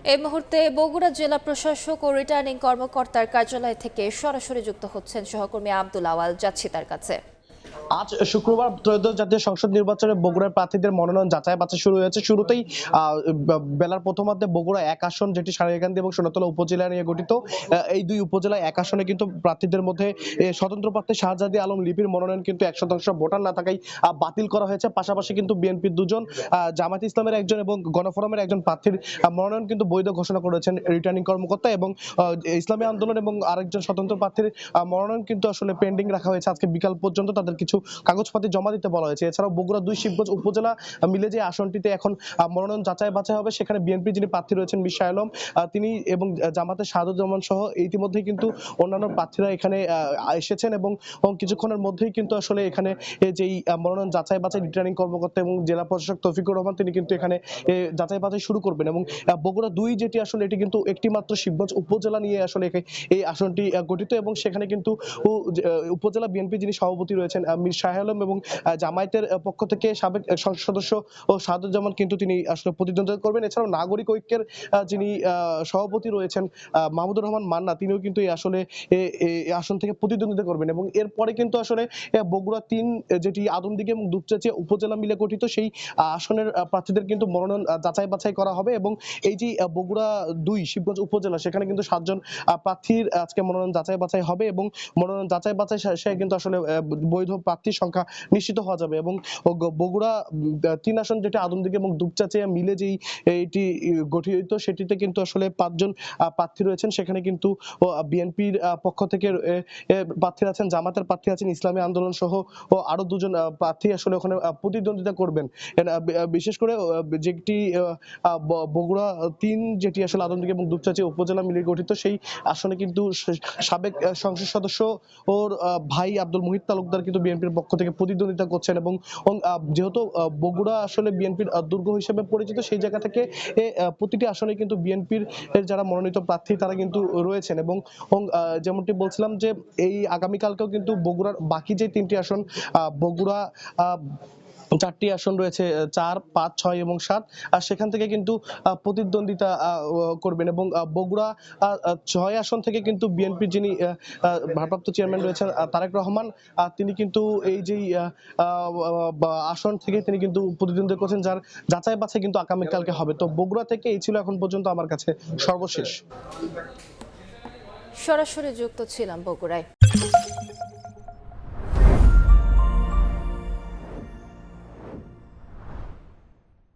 এই মুহূর্তে বগুড়া জেলা প্রশাসক ও রিটার্নিং কর্মকর্তার কার্যালয় থেকে সরাসরি যুক্ত হচ্ছেন সহকর্মী আব্দুল আওয়াল। যাচ্ছি তার কাছে। আজ শুক্রবার ত্রয়োদশ জাতীয় সংসদ নির্বাচনে বগুড়ার প্রার্থীদের মনোনয়ন যাচাই বাছাই শুরু হয়েছে। শুরুতেই বেলার প্রথমার্ধে বগুড়া এক আসন, যেটি সারিয়াকান্দি এবং সোনাতলা উপজেলা নিয়ে গঠিত, এই দুই উপজেলায় এক আসনে কিন্তু প্রার্থীদের মধ্যে স্বতন্ত্র প্রার্থী শাহজাদি আলম লিপির মনোনয়ন কিন্তু 100% ভোটার না থাকায় বাতিল করা হয়েছে। পাশাপাশি কিন্তু বিএনপির দুজন, জামায়াত ইসলামের একজন এবং গণফোরামের একজন প্রার্থীর মনোনয়ন কিন্তু বৈধ ঘোষণা করেছেন রিটার্নিং কর্মকর্তা, এবং ইসলামী আন্দোলন এবং আরেকজন স্বতন্ত্র প্রার্থীর মনোনয়ন কিন্তু আসলে পেন্ডিং রাখা হয়েছে। আজকে বিকাল পর্যন্ত তাদের কিছু কাগজপাতি জমা দিতে বলা হয়েছে। এছাড়াও বগুড়া 2 শিবগঞ্জ উপজেলা মিলে যে আসনটিতে এখন মনোনয়ন যাচাই বাছাই হবে, সেখানে বিএনপি যিনি প্রার্থী রয়েছেন মির শাহ আলম, তিনি এবং জামাতের শাহাদুজ্জামান সহ ইতিমধ্যেই কিন্তু অন্যান্য প্রার্থীরা এখানে এসেছেন, এবং কিছুক্ষণের মধ্যেই কিন্তু আসলে এখানে যেই মনোনয়ন যাচাই বাছাই রিটার্নিং কর্মকর্তা এবং জেলা প্রশাসক তৌফিকুর রহমান, তিনি কিন্তু এখানে যাচাই বাছাই শুরু করবেন। এবং বগুড়া 2 যেটি আসলে এটি কিন্তু একটি মাত্র শিবগঞ্জ উপজেলা নিয়ে আসলে এই আসনটি গঠিত, এবং সেখানে কিন্তু উপজেলা বিএনপি যিনি সভাপতি রয়েছেন মির শাহ আলম, এবং জামায়াতের পক্ষ থেকে সাবেক সংসদ সদস্য ও শাহাদুজ্জামান কিন্তু তিনি আসলে প্রতিদ্বন্দ্বিতা করবেন। এছাড়াও নাগরিক ঐক্যের যিনি সভাপতি রয়েছেন মাহমুদুর রহমান মান্না, তিনিও কিন্তু এই আসন থেকে প্রতিদ্বন্দ্বিতা করবেন। এবং এরপরে কিন্তু আসলে বগুড়া 3 যেটি আদমদীঘি এবং দুপচাঁচিয়া উপজেলা মিলে গঠিত, সেই আসনের প্রার্থীদের কিন্তু মনোনয়ন যাচাই বাছাই করা হবে। এবং এই যে বগুড়া 2 শিবগঞ্জ উপজেলা, সেখানে কিন্তু 7 জন প্রার্থীর আজকে মনোনয়ন যাচাই বাছাই হবে, এবং মনোনয়ন যাচাই বাছাই শেষে কিন্তু আসলে বৈধ প্রার্থীর সংখ্যা নিশ্চিত হওয়া যাবে। এবং বগুড়া 3 আসন, যেটা আদমদীঘি এবং দুপচাঁচিয়া মিলে যেই এটি গঠিত, সেটিতে কিন্তু আসলে 5 জন প্রার্থী রয়েছেন। সেখানে কিন্তু বিএনপির পক্ষ থেকে প্রার্থী আছেন, জামাতের প্রার্থী আছেন, ইসলামী আন্দোলন সহ ও আরো 2 জন প্রার্থী আসলে ওখানে প্রতিদ্বন্দ্বিতা করবেন। বিশেষ করে যেটি বগুড়া 3 যেটি আসলে আদমদীঘি এবং দুপচাঁচিয়া উপজেলা মিলে গঠিত, সেই আসনে কিন্তু সাবেক সংসদ সদস্য ওর ভাই আব্দুল মুহিত তালুকদার কিন্তু বিএনপির পক্ষ থেকে প্রতিদ্বন্দ্বিতা করছেন। এবং যেহেতু বগুড়া আসলে বিএনপির দুর্গ হিসেবে পরিচিত, সেই জায়গা থেকে প্রতিটি আসনে কিন্তু বিএনপির যারা মনোনীত প্রার্থী তারা কিন্তু রয়েছেন। এবং যেমনটি বলছিলাম যে এই আগামীকালকেও কিন্তু বগুড়ার বাকি যে 3টি আসন, বগুড়া 4টি আসন রয়েছে, 4, 5, 6 এবং 7, আর সেখান থেকে কিন্তু প্রতিদ্বন্দ্বিতা করবেন। এবং বগুড়া 6 আসন থেকে কিন্তু বিএনপির যিনি ভারপ্রাপ্ত চেয়ারম্যান রয়েছেন তারেক রহমান, তিনি কিন্তু এই যে আসন থেকে তিনি কিন্তু প্রতিদ্বন্দ্বিতা করছেন, যার যাচাই বাছাই কিন্তু আগামীকালকে হবে। তো বগুড়া থেকে এই ছিল এখন পর্যন্ত আমার কাছে সর্বশেষ। সরাসরি যুক্ত ছিলাম বগুড়ায়।